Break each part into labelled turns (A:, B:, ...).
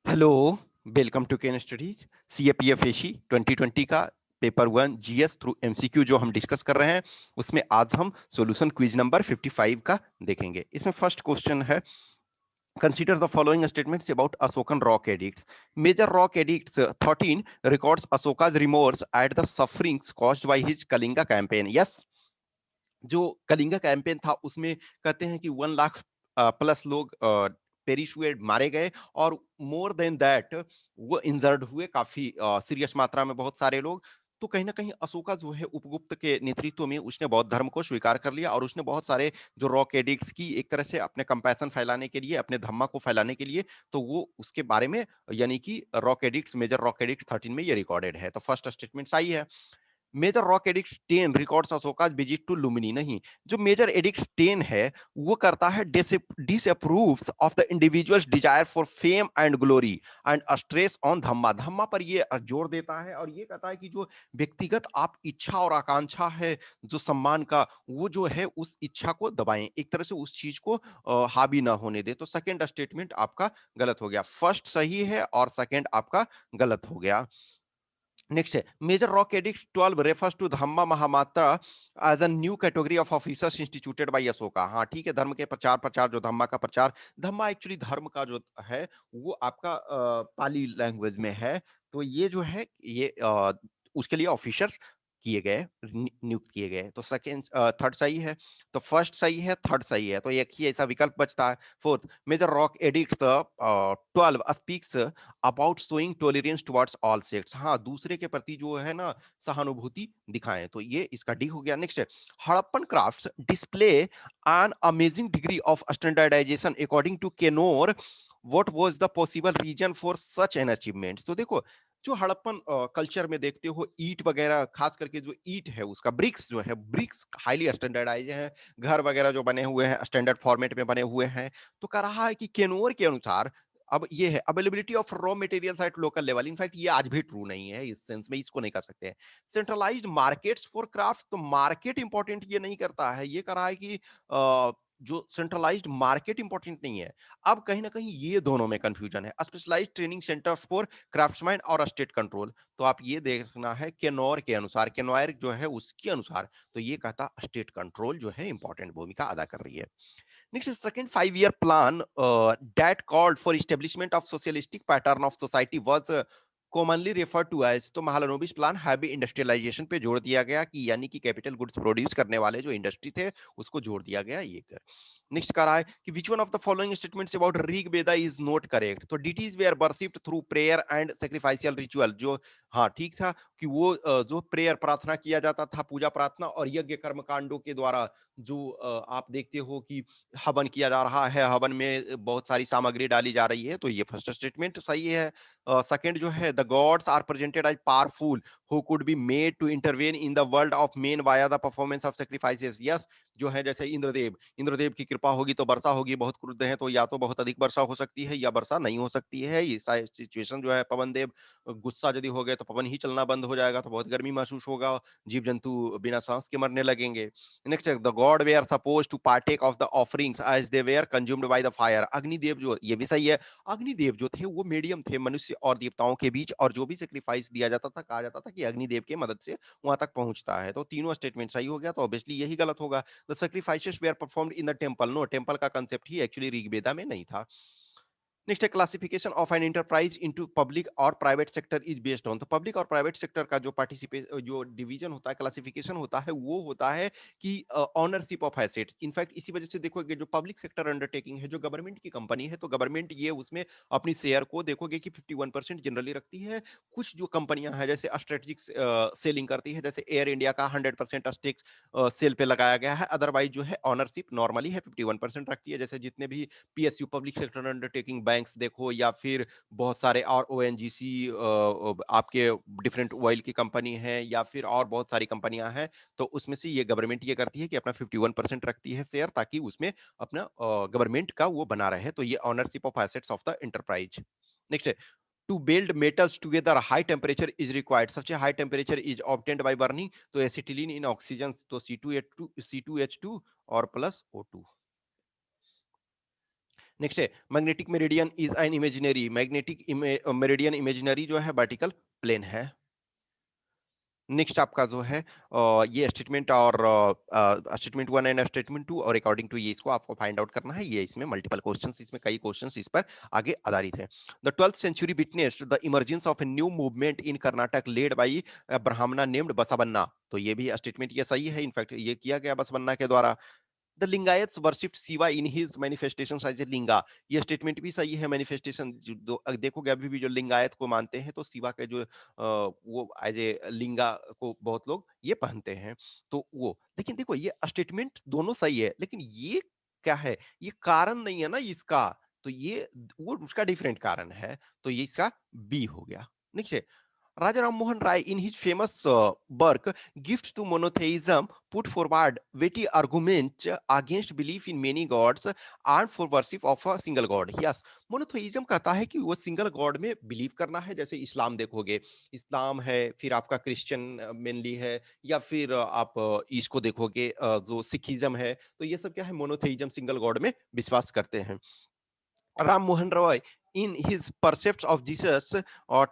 A: Hello, welcome to Ken Studies. CAPF AC 2020 का paper 1 GS through MCQ जो हम discuss कर रहे हैं, उसमें आज हम सॉल्यूशन क्विज नंबर 55 का देखेंगे। इसमें फर्स्ट क्वेश्चन है, consider the following statements about Ashokan rock edicts. Major rock edicts 13 records Ashoka's remorse at the sufferings caused by his Kalinga campaign. Yes, जो कलिंगा कैंपेन था उसमें कहते हैं कि 1 लाख प्लस लोग पेरिश हुए, मारे गए, और मोर देन दैट वो इंजर्ड हुए काफी सीरियस मात्रा में बहुत सारे लोग। तो कहीं ना कहीं अशोका जो है उपगुप्त के नेतृत्व में उसने बौद्ध धर्म को स्वीकार कर लिया, और उसने बहुत सारे जो रॉक एडिक्ट्स की एक तरह से अपने कंपैशन फैलाने के लिए, अपने धम्मा को फैलाने के लिए, तो वो उसके बारे में, यानी कि rock edicts, major rock edicts 13 में ये रिकॉर्डेड है। तो फर्स्ट स्टेटमेंट सही है। Major rock edict 10 records Ashoka's visit to Lumbini. नहीं, जो मेजर एडिक्ट 10 है वो करता है disapproves of the individuals desire for fame and glory and stress on dhamma. Dhamma पर ये जोर देता है और ये कहता है कि जो व्यक्तिगत आप इच्छा और आकांक्षा है जो सम्मान का, वो जो है उस इच्छा को दबाएं, एक तरह से उस चीज को हावी ना होने दे। तो सेकेंड स्टेटमेंट आपका गलत हो गया। फर्स्ट सही है और सेकेंड आपका गलत हो गया। नेक्स्ट है, major rock edict 12 refers to dhamma mahamatra as a new category of officers instituted by Ashoka. हाँ ठीक है, धर्म के प्रचार प्रचार, जो धम्मा का प्रचार, धम्मा एक्चुअली धर्म का जो है वो आपका पाली लैंग्वेज में है। तो ये जो है ये उसके लिए ऑफिसर्स किए गए, नियुक्त किए गए। तो सेकेंड थर्ड सही है, तो फर्स्ट सही है, थर्ड सही है, तो एक ही ऐसा विकल्प बचता है। Fourth, major rock edict 12 speaks about showing tolerance towards all sects. हाँ, दूसरे के प्रति जो है ना सहानुभूति दिखाएं, तो ये इसका डी हो गया। नेक्स्ट है, Harappan crafts display an amazing degree of standardisation according to Kenoyer, what was the possible reason for such an achievements. तो देखो, जो हड़प्पन कल्चर में देखते हो ईट वगैरह, खास करके जो ईट है उसका ब्रिक्स जो है, ब्रिक्स हाईली स्टैंडर्डाइज है, घर वगैरह जो बने हुए हैं स्टैंडर्ड फॉर्मेट में बने हुए हैं। तो कह रहा है कि केनोर के अनुसार, अब ये है availability of raw materials at local level, in fact ये आज भी ट्रू नहीं है, इस सेंस में इसको नहीं कर सकते हैं। सेंट्रलाइज्ड मार्केट्स फॉर क्राफ्ट, तो मार्केट इंपॉर्टेंट ये नहीं करता है, ये कह रहा है कि जो सेंट्रलाइज्ड मार्केट इंपॉर्टेंट नहीं है। अब कहीं ना कहीं ये दोनों में कंफ्यूजन है। Specialised training centre for craftsman और स्टेट कंट्रोल, तो आप ये देखना है केनौर के अनुसार, केनौर जो है उसके अनुसार, तो ये कहता स्टेट कंट्रोल जो है इंपॉर्टेंट भूमिका अदा कर रही है। Next is second 5-year plan that called for establishment of socialistic pattern of society was commonly referred to as, तो महालनोबिस प्लान हैवी इंडस्ट्रियलाइजेशन पे जोड़ दिया गया, कि यानी कि कैपिटल गुड्स प्रोड्यूस करने वाले जो इंडस्ट्री थे उसको जोड़ दिया गया ये कर। नेक्स्ट कह रहा है कि which one of the following statements about Rig Veda is not correct. तो deities were worshipped through prayer and sacrificial ritual, जो हाँ ठीक था कि वो जो प्रेयर प्रार्थना किया जाता था, पूजा प्रार्थना और यज्ञ कर्म कांडों के द्वारा, जो आप देखते हो कि हवन किया जा रहा है, हवन में बहुत सारी सामग्री डाली जा रही है, तो ये फर्स्ट स्टेटमेंट सही है। सेकंड जो है, the gods are presented as powerful who could be made to intervene in the world of men via the performance of sacrifices. Yes, जो है जैसे इंद्रदेव, इंद्रदेव की कृपा होगी तो वर्षा होगी, बहुत क्रुद्ध है तो या तो बहुत अधिक वर्षा हो सकती है या वर्षा नहीं हो सकती है, ये सिचुएशन जो है। पवन देव गुस्सा यदि हो गए तो पवन ही चलना बंद हो जाएगा, तो बहुत गर्मी महसूस होगा, जीव जंतु बिना सांस के मरने लगेंगे। Next, the god were suppose to partake of the offerings as they were consumed by the fire. Agnidev जो, ये भी सही है, अग्निदेव जो थे वो मीडियम थे मनुष्य और देवताओं के बीच, और जो भी सेक्रीफाइस दिया जाता था कहा जाता था कि अग्निदेव की मदद से वहां तक पहुंचता है। तो तीनों स्टेटमेंट सही हो गया, तो ऑब्वियसली यही गलत होगा। The sacrifices were performed in the temple, no, temple का कंसेप्ट ही एक्चुअली ऋग्वेदा में नहीं था। नेक्स्ट है, classification of an enterprise into public और private sector is based on. तो पब्लिक और प्राइवेट सेक्टर का जो पार्टिसिपेट, जो डिवीजन होता है, क्लासिफिकेशन होता है, वो होता है कि ऑनरशिप ऑफ एसेट्स। इनफैक्ट इसी वजह से देखोगे जो पब्लिक सेक्टर अंडरटेकिंग है, जो गवर्नमेंट की कंपनी है, तो गवर्नमेंट ये उसमें अपनी शेयर को देखोगे कि 51% जनरली रखती है। कुछ जो कंपनियां हैं जैसे स्ट्रेटेजिक सेलिंग करती है, जैसे एयर इंडिया का 100% स्टेक सेल पे लगाया गया है, अदरवाइज जो है ऑनरशिप नॉर्मली है 51% रखती है। जैसे जितने भी PSU, public sector undertaking, banks देखो, या फिर बहुत सारे और ओएनजीसी, आपके डिफरेंट ऑयल की कंपनी है, या फिर और बहुत सारी कंपनियां हैं, तो उसमें से ये गवर्नमेंट ये करती है कि अपना 51% रखती है शेयर, ताकि उसमें अपना गवर्नमेंट का वो बना रहे। तो ये ownership of assets of the enterprise. Next है, to build metals together high temperature is required. Such high temperature is obtained by burning, तो एसिटिलीन इन ऑक्सीजन, तो C2H2 और प्लस O2। नेक्स्ट है magnetic meridian is an imaginary, magnetic meridian imaginary जो है vertical plane है। Next आपका जो है ये स्टेटमेंट और statement one and statement two, और अकॉर्डिंग टू ये इसको आपको फाइंड आउट करना है। ये इसमें मल्टीपल क्वेश्चंस, इसमें कई क्वेश्चंस इस पर आगे आधारित है। The 12th century witnessed the emergence of a new movement in Karnataka led by ब्राह्मणा नेम्ड बसवन्ना। तो ये भी स्टेटमेंट ये सही है, इनफैक्ट ये किया गया बसवन्ना के द्वारा। The Lingayats worshipped Shiva in his manifestations as a linga. ये स्टेटमेंट भी सही है। मैनिफेस्टेशन देखोगे अभी भी जो लिंगायत को मानते हैं तो शिवा के जो वो एज ए लिंगा को बहुत लोग ये पहनते हैं। तो वो लेकिन देखो ये स्टेटमेंट दोनों सही है, लेकिन ये क्या है, ये कारण नहीं है ना इसका। तो ये वो उसका डिफरेंट कारण है, तो ये इसका बी हो गया। देखिए Raja Ram Mohan Rai, in his famous work Gift to Monotheism, put forward weighty arguments against belief in many gods and for worship of a single god. Yes, monotheism कहता है कि वो सिंगल गॉड में believe करना है। जैसे इस्लाम देखोगे, इस्लाम है, फिर आपका क्रिश्चियन मेनली है, या फिर आप इसको देखोगे जो सिखिज्म है, तो ये सब क्या है, मोनोथेइज्म, सिंगल गॉड में विश्वास करते हैं। Ram Mohan Roy, in his percepts of Jesus,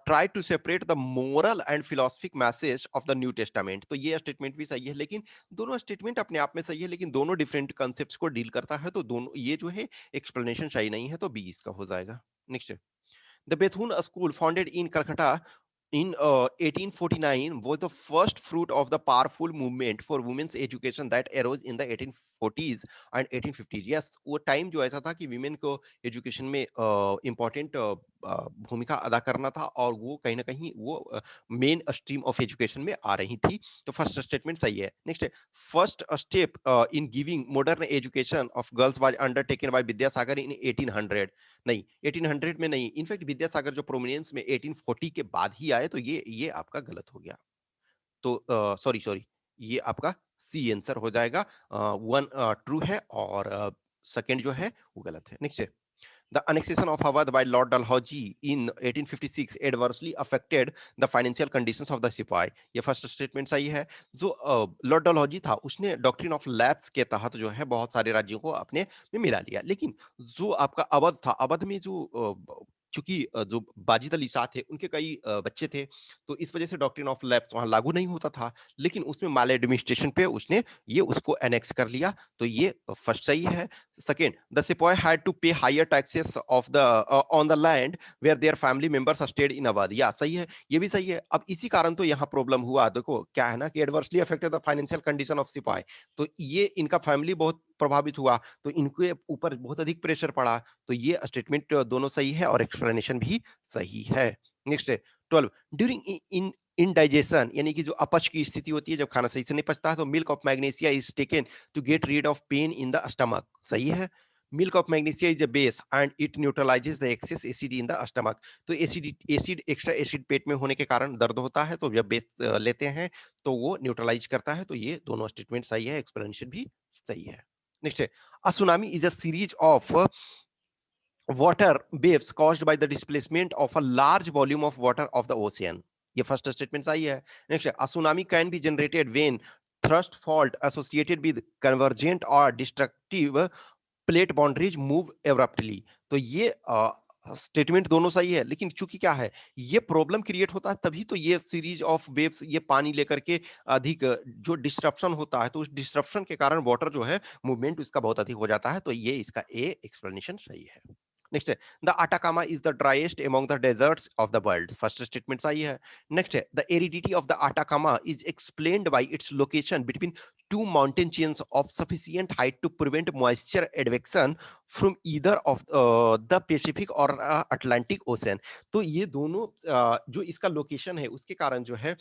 A: tried to separate the moral and philosophic message of the New Testament. तो ये स्टेटमेंट भी सही है, लेकिन दोनों स्टेटमेंट अपने आप में सही है, लेकिन दोनों डिफरेंट कॉन्सेप्ट्स को डील करता है, तो दोनों ये जो है एक्सप्लेनेशन सही नहीं है, तो बी इसका हो जाएगा। Next, the Bethune school founded in Calcutta in 1849 was the first fruit of the powerful movement for women's education that arose in the 1840s and 1850s. Yes, वो टाइम जो ऐसा था कि women को एजुकेशन में इम्पोर्टेंट भूमिका अदा करना था, और वो कहीं ना कहीं वो मेन स्ट्रीम ऑफ एजुकेशन में आ रही थी। तो फर्स्ट स्टेटमेंट सही है। नेक्स्ट है first step in giving modern education of girls was undertaken by Vidyasagar in 1800। नहीं, 1800 में नहीं, इनफैक्ट विद्यासागर जो प्रोमिनेंस में 1840 के बाद ही आए, तो ये आपका गलत हो गया। तो सॉरी सॉरी, ये आपका सी आंसर हो जाएगा। वन ट्रू है और सेकंड जो है वो गलत है। नेक्स्ट है the annexation of Awadh by Lord Dalhousie in 1856 adversely affected the financial conditions of the सिपाही। ये फर्स्ट स्टेटमेंट सही है। जो लॉर्ड डलहौजी था उसने डॉक्ट्रिन ऑफ लैप्स के तहत जो है बहुत सारे राज्यों को अपने में मिला लिया, लेकिन जो आपका अवध था, अवध में जो चूंकि जो बाजिद अली शाह थे उनके कई बच्चे थे, तो इस वजह से डॉक्ट्रिन ऑफ लैप्स वहां लागू नहीं होता था, लेकिन उसमें माल एडमिनिस्ट्रेशन पे उसने ये उसको एनेक्स कर लिया, तो ये फर्स्ट सही है। Second, the sepoy had to pay higher taxes of the on the land where their family members stayed in Awadh। या सही है, ये भी सही है। अब इसी कारण तो यहाँ प्रॉब्लम हुआ। देखो क्या है ना कि adversely affected the financial condition of सिपाही, तो ये इनका फैमिली बहुत प्रभावित हुआ, तो इनके ऊपर बहुत अधिक प्रेशर पड़ा, तो ये स्टेटमेंट दोनों सही है और एक्सप्लेनेशन भी सही है। नेक्स्ट है 12, ड्यूरिंग इन इनडाइजेशन, यानी कि जो अपच की स्थिति होती है, जब खाना सही से नहीं पचता है, तो milk of magnesia is taken to get rid of pain in the stomach. सही है। Milk of magnesia is a base and it neutralises the excess acid in the stomach. तो एसिड एक्स्ट्रा एसिड पेट में होने के कारण दर्द होता है, तो जब बेस लेते हैं तो वो न्यूट्रलाइज करता है, तो ये दोनों स्टेटमेंट सही है, एक्सप्लेनेशन भी सही है। नेक्स्ट है अ tsunami is a series of water waves caused by the displacement of a large volume of water of the ocean। ये फर्स्ट स्टेटमेंट सही है। Next, a tsunami can be generated when thrust fault associated with convergent or destructive plate boundaries move abruptly। तो ये statement दोनों सही है, लेकिन चूंकि क्या है, ये प्रॉब्लम क्रिएट होता है तभी तो ये सीरीज ऑफ वेव्स ये पानी लेकर के अधिक जो डिस्ट्रप्शन होता है, तो उस डिस्ट्रप्शन के कारण वाटर जो है मूवमेंट इसका बहुत अधिक हो जाता है, तो ये इसका ए एक्सप्लेनेशन सही है। नेक्स्ट है the Atacama is the driest among the deserts of the world। First statement सही है। नेक्स्ट है the aridity of the Atacama is explained by its location between two mountain chains of sufficient height to prevent moisture advection from either of the Pacific or Atlantic Ocean। तो ये दोनों जो इसका location है उसके कारण जो है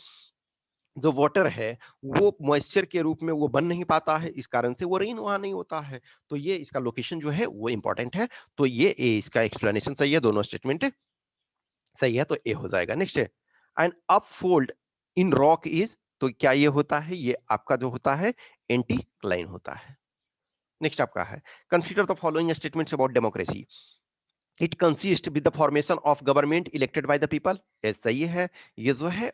A: जो वाटर है वो मॉइस्चर के रूप में वो बन नहीं पाता है, इस कारण से वो रेन वहां नहीं होता है, तो ये इसका लोकेशन जो है वो इंपॉर्टेंट है, तो ये ए इसका एक्सप्लेनेशन सही है, दोनों स्टेटमेंट सही है, तो ए हो जाएगा। नेक्स्ट है एन अपफोल्ड इन रॉक इज, तो क्या ये होता है, ये आपका जो होता है एंटीक्लाइन होता है। नेक्स्ट आपका है consider the following statements about democracy. It consist with the formation of government elected by the people. ये सही है। ये जो है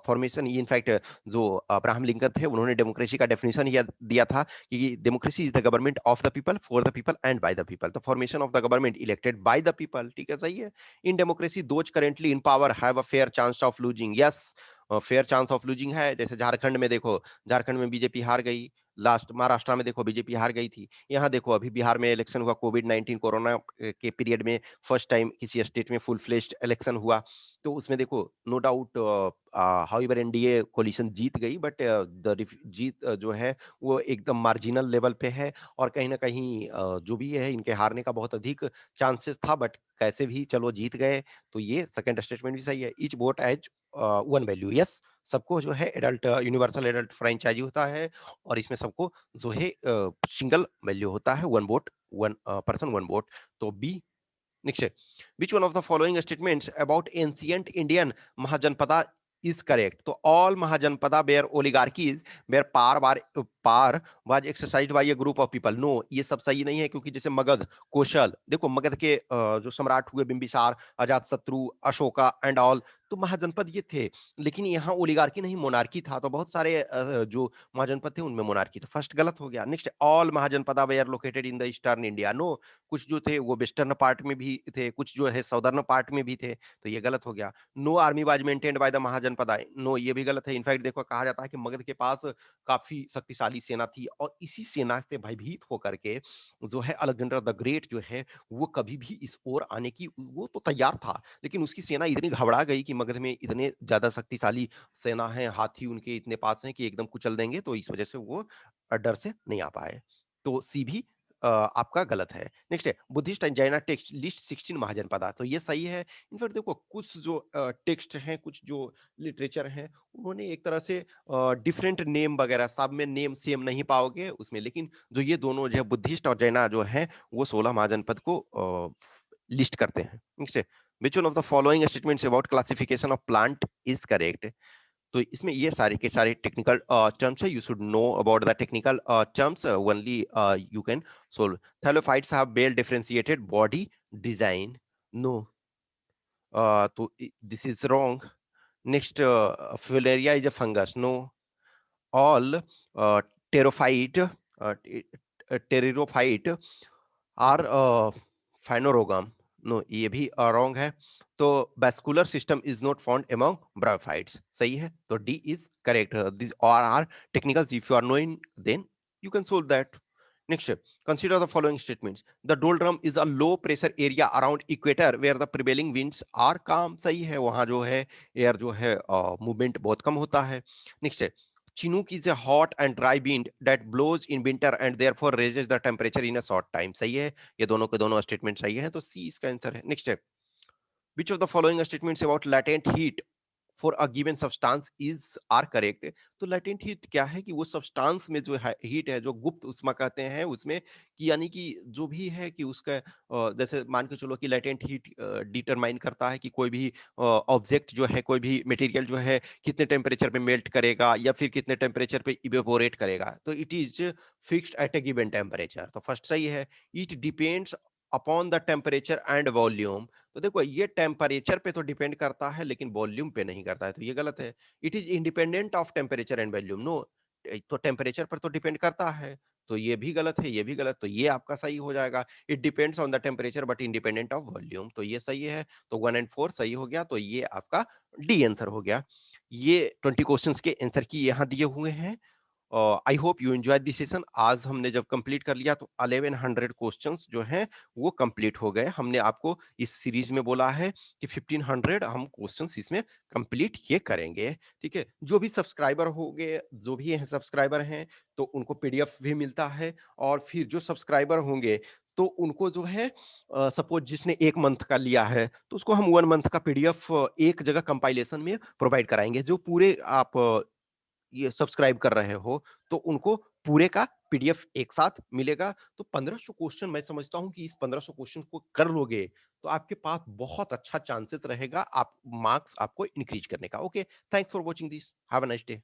A: फॉर्मेशन, ये इनफैक्ट जो अब्राहम लिंकन थे उन्होंने डेमोक्रेसी का डेफिनेशन ये दिया था कि democracy is the government of the people, for the people and by the people. तो formation of the government elected by the people, ठीक है, सही है। In democracy those currently in power have a fair chance of losing. Yes, fair chance of losing है। जैसे झारखंड में देखो, झारखंड में बीजेपी हार गई लास्ट, महाराष्ट्र में देखो बीजेपी हार गई थी, यहाँ देखो अभी बिहार में इलेक्शन हुआ कोविड-19 कोरोना के पीरियड में, फर्स्ट टाइम किसी स्टेट में फुल फ्लेज्ड इलेक्शन हुआ। तो उसमें देखो नो डाउट हाउएवर एनडीए कोalition जीत गई, बट द जीत जो है वो एकदम मार्जिनल लेवल पे है, और कहीं ना कहीं जो भी है इनके हारने का बहुत अधिक चांसेस था, बट कैसे भी चलो जीत गए। तो ये सेकंड स्टेटमेंट भी सही है। Each vote as one value. Yes, सबको जो है एडल्ट यूनिवर्सल एडल्ट फ्रेंचाइजी होता है, और इसमें सबको जो है सिंगल वैल्यू होता है, one vote one person one vote. तो बी नेक्स्ट है, which one of the following statements about ancient Indian mahajanapada is correct. तो all mahajanapada were oligarchies where power was exercised by a group of people. No, ये सब सही नहीं है, क्योंकि जैसे मगध, कौशल, देखो मगध के जो सम्राट हुए बिंबिसार, अजात शत्रु, अशोका एंड ऑल, तो महाजनपद ये थे। लेकिन यहाँ ओलिगार्की नहीं, मोनार्की था। तो बहुत सारे जो महाजनपद थे उनमें मोनार्की, तो फर्स्ट गलत हो गया। Next, all Mahajanapada were located in the eastern India. No, कुछ जो थे वो वेस्टर्न पार्ट में भी थे, कुछ जो है साउदर्न पार्ट में भी थे, तो ये गलत हो गया। No army was maintained by the Mahajanapada. No, ये भी गलत है। इनफैक्ट देखो कहा जाता है कि मगध के पास काफी शक्तिशाली सेना थी, और इसी सेना से भयभीत होकर के जो है अलेक्जेंडर द ग्रेट जो है वो कभी भी इस ओर आने की वो तो तैयार था, लेकिन उसकी सेना इतनी घबरा गई कि मगध में इतने ज्यादा शक्तिशाली सेना है, हाथी उनके इतने पास हैं कि एकदम कुचल देंगे, तो इस वजह से वो डर से नहीं आ पाए। तो सी भी आपका गलत है। नेक्स्ट है, बुद्धिस्ट एंड जैना टेक्स्ट लिस्ट 16 महाजनपदा। तो ये सही है। इनफैक्ट देखो कुछ जो टेक्स्ट हैं, कुछ जो लिटरेचर हैं, उन्होंने एक तरह से डिफरेंट नेम वगैरह, सब में नेम सेम नहीं पाओगे उसमें, लेकिन जो ये दोनों जो है बुद्धिस्ट और जैना जो है वो 16 महाजनपद को लिस्ट करते हैं। नेक्स्ट है, which one of the following statements about classification of plant is correct। तो इसमें ये सारे के सारे टेक्निकल टर्म्स है, you should know about the technical terms, only you can solve. Thallophytes have well differentiated body design. No, तो this is wrong. Next, filaria is a fungus. No, all pterophyte pteridophyte are phanerogam. No, ये भी wrong है। तो vascular system is not found among bryophytes, सही है। तो d is correct. This are technicals, if you are knowing then you can solve that. Next, consider the following statements। the doldrum is a low pressure area around equator where the prevailing winds are calm। सही है, वहां जो है air जो है movement बहुत कम होता है। नेक्स्ट है, Chinook is a hot and dry wind that blows in winter and therefore raises the temperature in a short time। सही है, ये दोनों के दोनों स्टेटमेंट सही है, तो सी इसका आंसर है। नेक्स्ट है, which of the following statements about latent heat for a given substance is are correct। तो latent heat क्या है कि वो सब्सटेंस में जो हीट है, जो गुप्त उष्मा कहते हैं उसमें, कि यानी कि जो भी है कि उसका जैसे मान के चलो कि latent heat डिटरमाइन करता है कि कोई भी ऑब्जेक्ट जो है, कोई भी मटेरियल जो है कितने टेम्परेचर पे मेल्ट करेगा या फिर कितने टेम्परेचर पे इवेपोरेट करेगा। तो it is fixed at A given temperature, तो फर्स्ट सही है। It depends upon the temperature and volume. तो देखो ये टेम्परेचर पे तो डिपेंड करता है लेकिन वॉल्यूम पे नहीं करता है, तो ये गलत है। It is independent of temperature and volume. No, तो टेम्परेचर पर तो डिपेंड करता है, तो ये भी गलत है, ये भी गलत, तो ये आपका सही हो जाएगा। It depends on the temperature but independent of volume, तो ये सही है। तो 1 और 4 सही हो गया, तो ये आपका डी आंसर हो गया। ये 20 क्वेश्चंस के आंसर की यहाँ दिए हुए हैं। I hope you enjoy this session. आज हमने जब कंप्लीट कर लिया तो 1100 क्वेश्चंस जो हैं वो कंप्लीट हो गए। हमने आपको इस सीरीज में बोला है कि 1500 हम क्वेश्चंस इसमें कंप्लीट ये करेंगे, ठीक है। जो भी सब्सक्राइबर होंगे, जो भी हैं सब्सक्राइबर हैं, तो उनको पीडीएफ भी मिलता है, और फिर जो सब्सक्राइबर होंगे तो उनको जो है सपोज जिसने 1 मंथ का लिया है तो उसको हम 1 मंथ का पीडीएफ एक जगह कंपाइलेशन में प्रोवाइड कराएंगे। जो पूरे आप ये सब्सक्राइब कर रहे हो तो उनको पूरे का पीडीएफ एक साथ मिलेगा। तो 1500 क्वेश्चन, मैं समझता हूं कि इस 1500 क्वेश्चन को कर लोगे तो आपके पास बहुत अच्छा चांसेस रहेगा आप मार्क्स आपको इंक्रीज करने का। Okay, thanks for watching this, have a nice day.